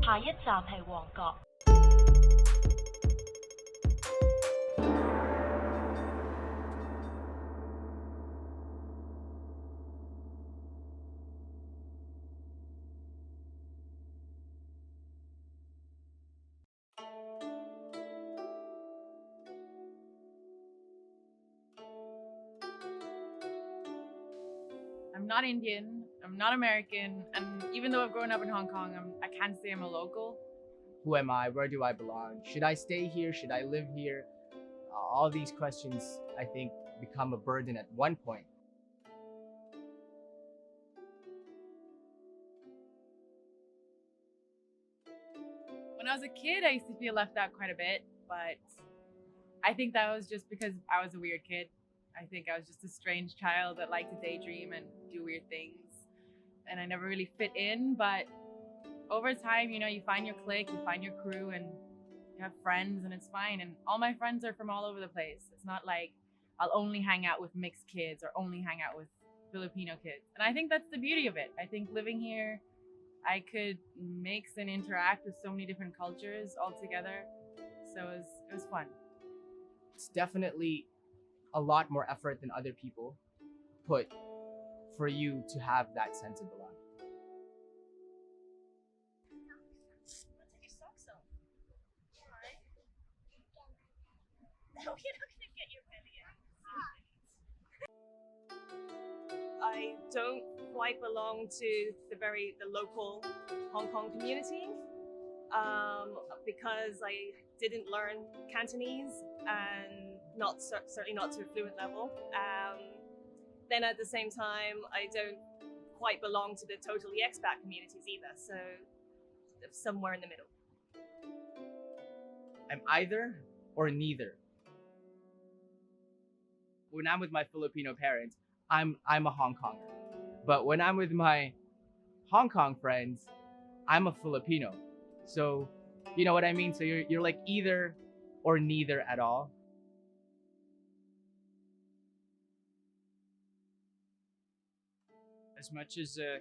下一站係旺角。I'm not Indian, I'm not American, and even though I've grown up in Hong Kong, I can't say I'm a local. Who am I? Where do I belong? Should I stay here? Should I live here? All these questions, I think, become a burden at one point. When I was a kid, I used to feel left out quite a bit, but I think that was just because I was a weird kid. I think I was just a strange child that liked to daydream and do weird things. And I never really fit in, but over time, you know, you find your clique, you find your crew, and you have friends, and it's fine. And all my friends are from all over the place. It's not like I'll only hang out with mixed kids or only hang out with Filipino kids. And I think that's the beauty of it. I think living here, I could mix and interact with so many different cultures all together. So it was fun. It's definitely a lot more effort than other people put for you to have that sense of belonging. Take your socks off. Why? No, you're not gonna get your belly out. I don't quite belong to the local Hong Kong community because I didn't learn Cantonese and certainly not to a fluent level. Then at the same time, I don't quite belong to the totally expat communities either, so somewhere in the middle. I'm either or neither. When I'm with my Filipino parents, I'm a Hong Konger. But when I'm with my Hong Kong friends, I'm a Filipino. So, you know what I mean? So you're like either or neither at all. As much as a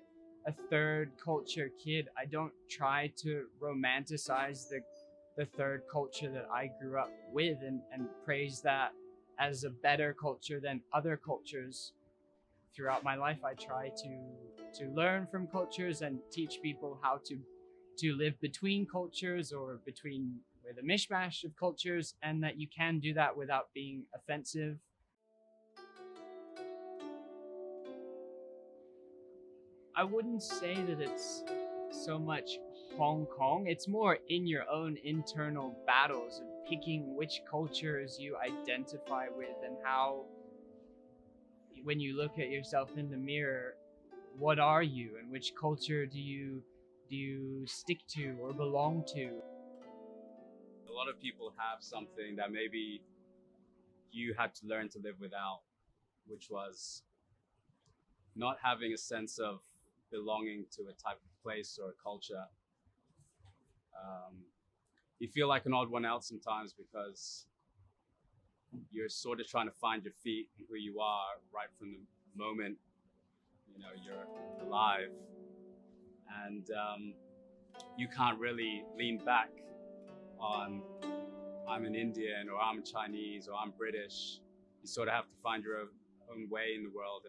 third culture kid, I don't try to romanticize the third culture that I grew up with and praise that as a better culture than other cultures. Throughout my life, I try to learn from cultures and teach people how to live between cultures or with a mishmash of cultures, and that you can do that without being offensive. I wouldn't say that it's so much Hong Kong. It's more in your own internal battles of picking which cultures you identify with and how, when you look at yourself in the mirror, what are you and which culture do you stick to or belong to? A lot of people have something that maybe you had to learn to live without, which was not having a sense of belonging to a type of place or a culture. You feel like an odd one out sometimes because you're sort of trying to find your feet and who you are right from the moment you're alive, and you can't really lean back on I'm an Indian or I'm Chinese or I'm British. You sort of have to find your own way in the world.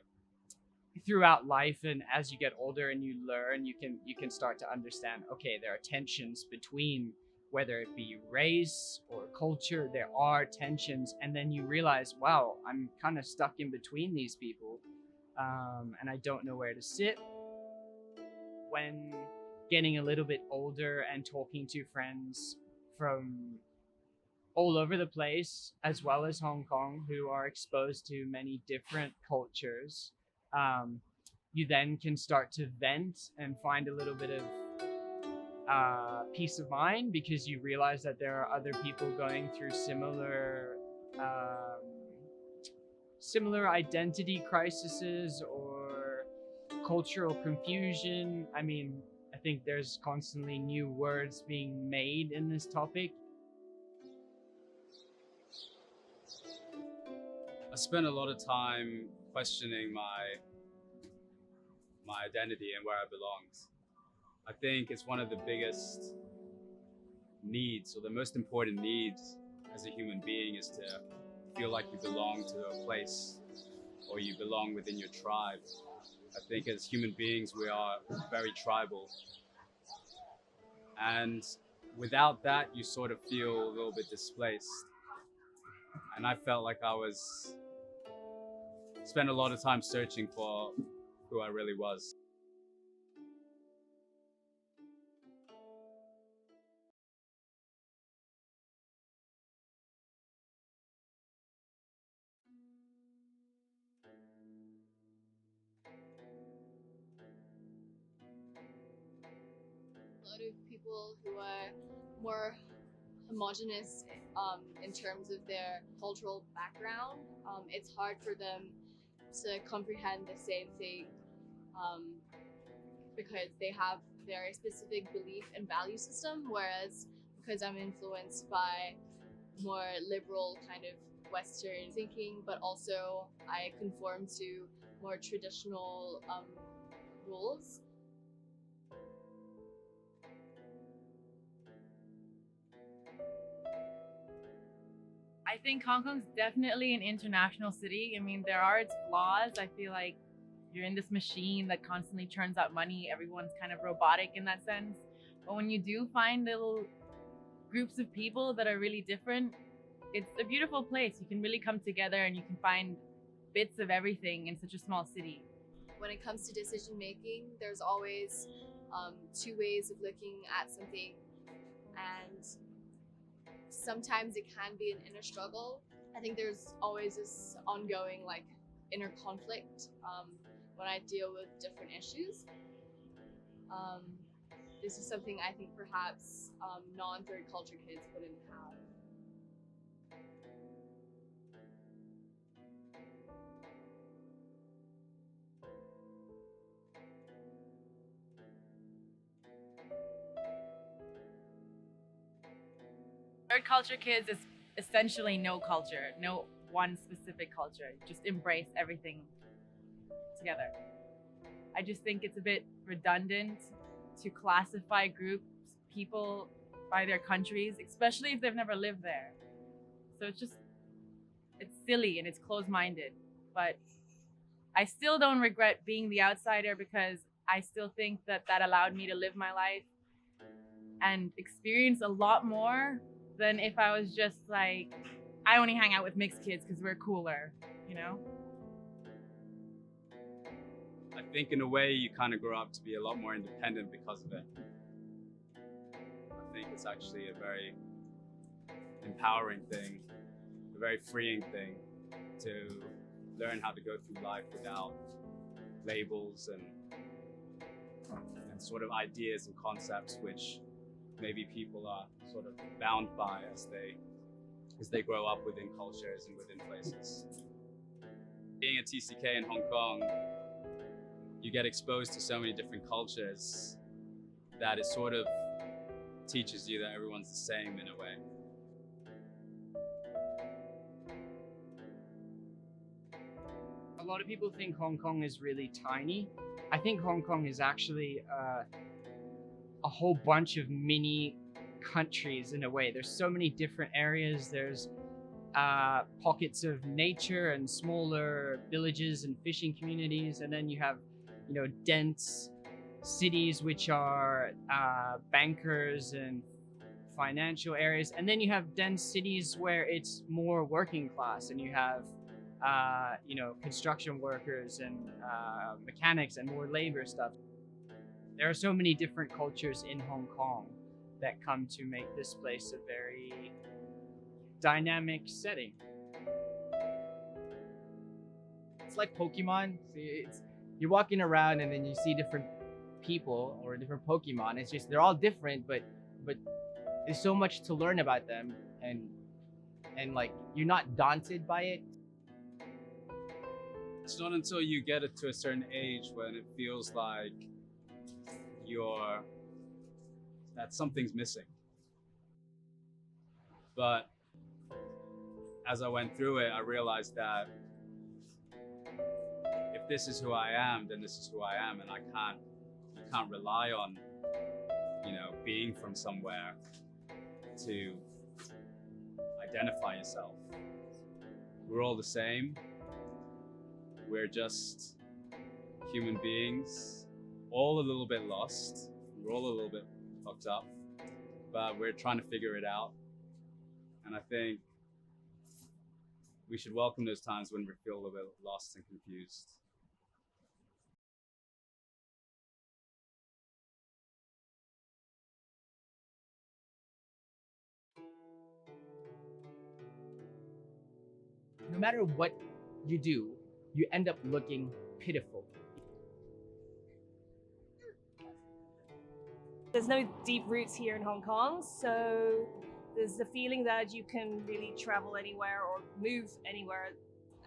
Throughout life, and as you get older and you learn, you can start to understand, okay, there are tensions between, whether it be race or culture, there are tensions, and then you realize, wow, I'm kind of stuck in between these people, and I don't know where to sit. When getting a little bit older and talking to friends from all over the place, as well as Hong Kong, who are exposed to many different cultures, you then can start to vent and find a little bit of peace of mind, because you realize that there are other people going through similar identity crises or cultural confusion. I mean, I think there's constantly new words being made in this topic. I spent a lot of time questioning my identity and where I belonged. I think it's one of the biggest needs, or the most important needs as a human being, is to feel like you belong to a place, or you belong within your tribe. I think as human beings, we are very tribal. And without that, you sort of feel a little bit displaced. And I felt like I spent a lot of time searching for who I really was. A lot of people who are more homogenous in terms of their cultural background, it's hard for them to comprehend the same thing because they have their specific belief and value system, whereas because I'm influenced by more liberal kind of Western thinking, but also I conform to more traditional rules. I think Hong Kong's definitely an international city. I mean, there are its flaws. I feel like you're in this machine that constantly churns out money. Everyone's kind of robotic in that sense. But when you do find little groups of people that are really different, it's a beautiful place. You can really come together and you can find bits of everything in such a small city. When it comes to decision making, there's always two ways of looking at something, and sometimes it can be an inner struggle. I think there's always this ongoing inner conflict when I deal with different issues. This is something I think perhaps non-third culture kids wouldn't have. Third culture kids is essentially no culture, no one specific culture. Just embrace everything together. I just think it's a bit redundant to classify groups, people by their countries, especially if they've never lived there. So it's silly and it's closed-minded. But I still don't regret being the outsider because I still think that allowed me to live my life and experience a lot more than if I was just like, I only hang out with mixed kids because we're cooler, you know? I think in a way you kind of grow up to be a lot more independent because of it. I think it's actually a very empowering thing, a very freeing thing to learn how to go through life without labels and sort of ideas and concepts which maybe people are sort of bound by as they grow up within cultures and within places. Being a TCK in Hong Kong, you get exposed to so many different cultures that it sort of teaches you that everyone's the same in a way. A lot of people think Hong Kong is really tiny. I think Hong Kong is actually a whole bunch of mini countries in a way. There's so many different areas. There's pockets of nature and smaller villages and fishing communities, and then you have, dense cities which are bankers and financial areas, and then you have dense cities where it's more working class, and you have construction workers and mechanics and more labor stuff. There are so many different cultures in Hong Kong that come to make this place a very dynamic setting. It's like Pokemon. You're walking around and then you see different people or different Pokemon. It's just they're all different, but there's so much to learn about them, and like you're not daunted by it. It's not until you get it to a certain age when it feels like that something's missing. But as I went through it, I realized that if this is who I am, then this is who I am, and you can't rely on, being from somewhere to identify yourself. We're all the same. We're just human beings, all a little bit lost. We're all a little bit fucked up, but we're trying to figure it out. And I think we should welcome those times when we feel a little bit lost and confused. No matter what you do, you end up looking pitiful. There's no deep roots here in Hong Kong, so there's the feeling that you can really travel anywhere or move anywhere.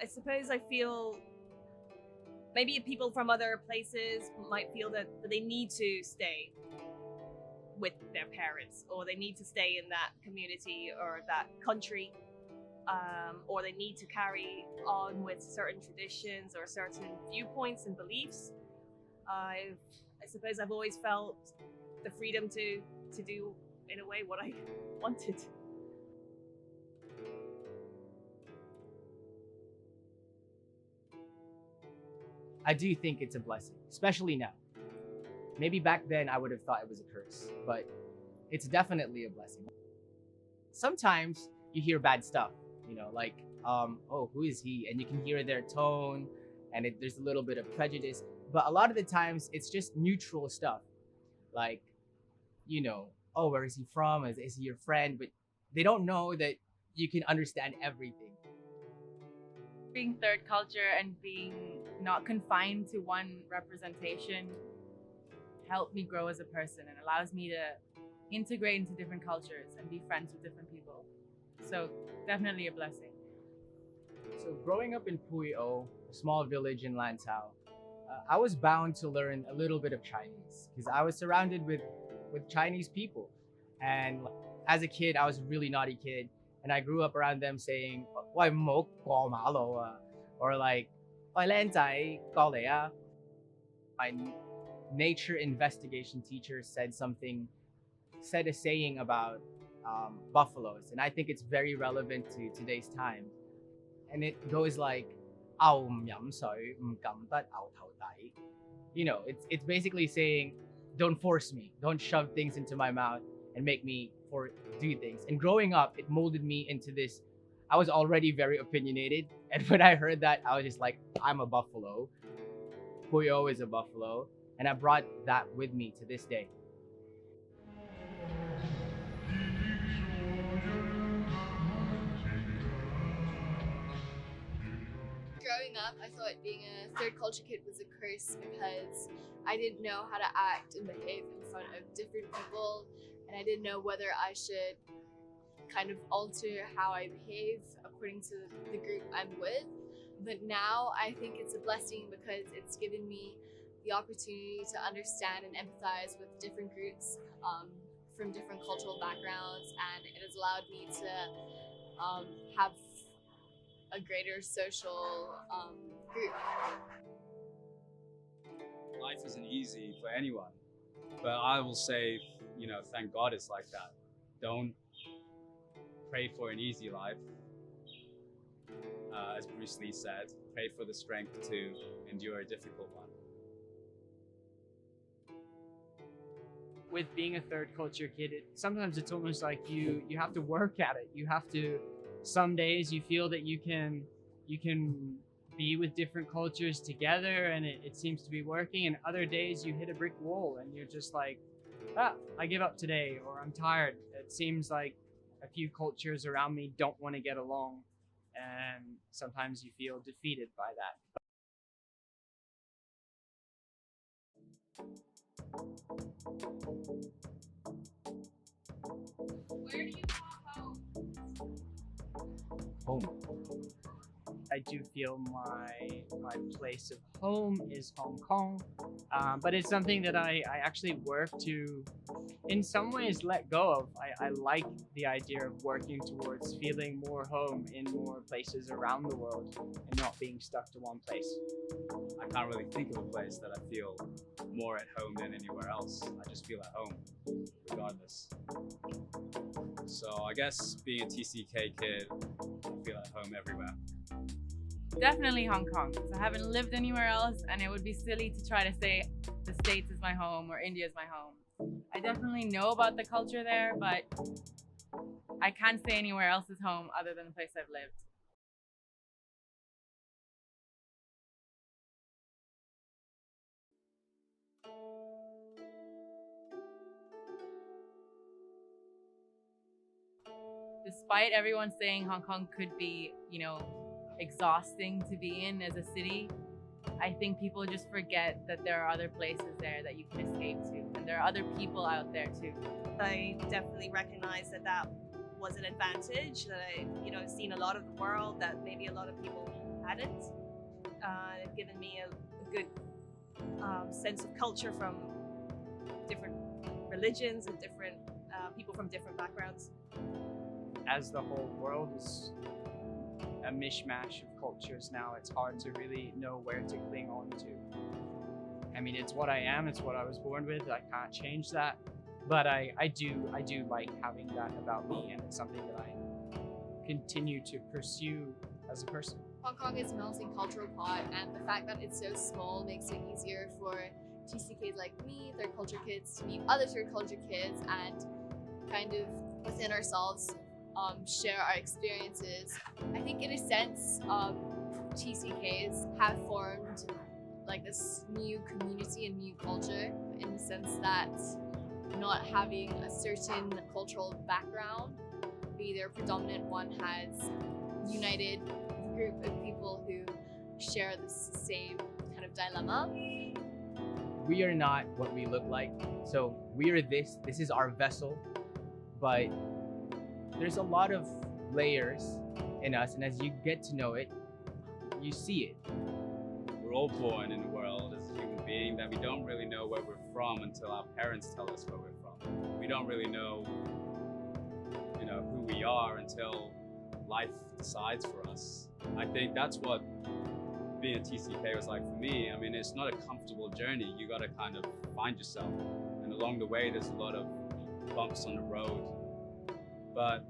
I suppose I feel maybe people from other places might feel that they need to stay with their parents, or they need to stay in that community or that country, or they need to carry on with certain traditions or certain viewpoints and beliefs. I suppose I've always felt the freedom to do in a way what I wanted. I do think it's a blessing, especially now. Maybe back then I would have thought it was a curse, but it's definitely a blessing. Sometimes you hear bad stuff, like, oh, who is he? And you can hear their tone, and there's a little bit of prejudice. But a lot of the times it's just neutral stuff. Like, oh, where is he from? Is he your friend? But they don't know that you can understand everything. Being third culture and being not confined to one representation helped me grow as a person and allows me to integrate into different cultures and be friends with different people. So definitely a blessing. So growing up in Puyo, a small village in Lantau, I was bound to learn a little bit of Chinese because I was surrounded with Chinese people. And as a kid, I was a really naughty kid. And I grew up around them saying, "Why mo qua ma lo," or like, "Why len zai gao lei ah." My nature investigation teacher said a saying about buffaloes, and I think it's very relevant to today's time. And it goes like, "Ao唔飲水唔敢得牛頭底." It's basically saying, don't force me, don't shove things into my mouth and make me do things. And growing up, it molded me into this. I was already very opinionated, and when I heard that, I was just like, I'm a buffalo. Puyo is a buffalo, and I brought that with me to this day. Growing up, I thought being a third culture kid was a curse because I didn't know how to act and behave in front of different people, and I didn't know whether I should kind of alter how I behave according to the group I'm with. But now I think it's a blessing because it's given me the opportunity to understand and empathize with different groups from different cultural backgrounds, and it has allowed me to have a greater social group. Life isn't easy for anyone, but I will say, thank God it's like that. Don't pray for an easy life. As Bruce Lee said, pray for the strength to endure a difficult one. With being a third culture kid, sometimes it's almost like you have to work at it. You have to. Some days you feel that you can be with different cultures together and it seems to be working, and other days you hit a brick wall and you're just like, I give up today, or I'm tired. It seems like a few cultures around me don't want to get along, and sometimes you feel defeated by that. Where do you call home? Home. I do feel my place of home is Hong Kong. But it's something that I actually work to, in some ways, let go of. I like the idea of working towards feeling more home in more places around the world and not being stuck to one place. I can't really think of a place that I feel more at home than anywhere else. I just feel at home, regardless. So I guess being a TCK kid, I feel at home everywhere. Definitely Hong Kong. So I haven't lived anywhere else, and it would be silly to try to say the States is my home or India is my home. I definitely know about the culture there, but I can't say anywhere else is home other than the place I've lived. Despite everyone saying Hong Kong could be, exhausting to be in as a city, I think people just forget that there are other places there that you can escape to, and there are other people out there too. I definitely recognize that that was an advantage, that I've seen a lot of the world that maybe a lot of people hadn't. It's given me a good sense of culture from different religions and different people from different backgrounds. As the whole world is a mishmash of cultures now, it's hard to really know where to cling on to. I mean, it's what I am, it's what I was born with, I can't change that. But I do like having that about me, and it's something that I continue to pursue as a person. Hong Kong is a melting cultural pot, and the fact that it's so small makes it easier for TCKs like me, third culture kids, to meet other third culture kids and kind of within ourselves share our experiences. I think in a sense, TCKs have formed like this new community and new culture, in the sense that not having a certain cultural background be their predominant one has united a group of people who share this same kind of dilemma. We are not what we look like. So we are this is our vessel, but there's a lot of layers in us, and as you get to know it, you see it. We're all born in a world as a human being that we don't really know where we're from until our parents tell us where we're from. We don't really know, who we are until life decides for us. I think that's what being a TCK was like for me. I mean, it's not a comfortable journey. You gotta kind of find yourself. And along the way, there's a lot of bumps on the road. But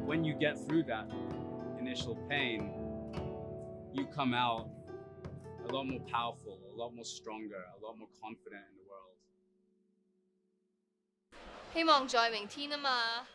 when you get through that initial pain, you come out a lot more powerful, a lot more stronger, a lot more confident in the world. 希望在明天啊嘛。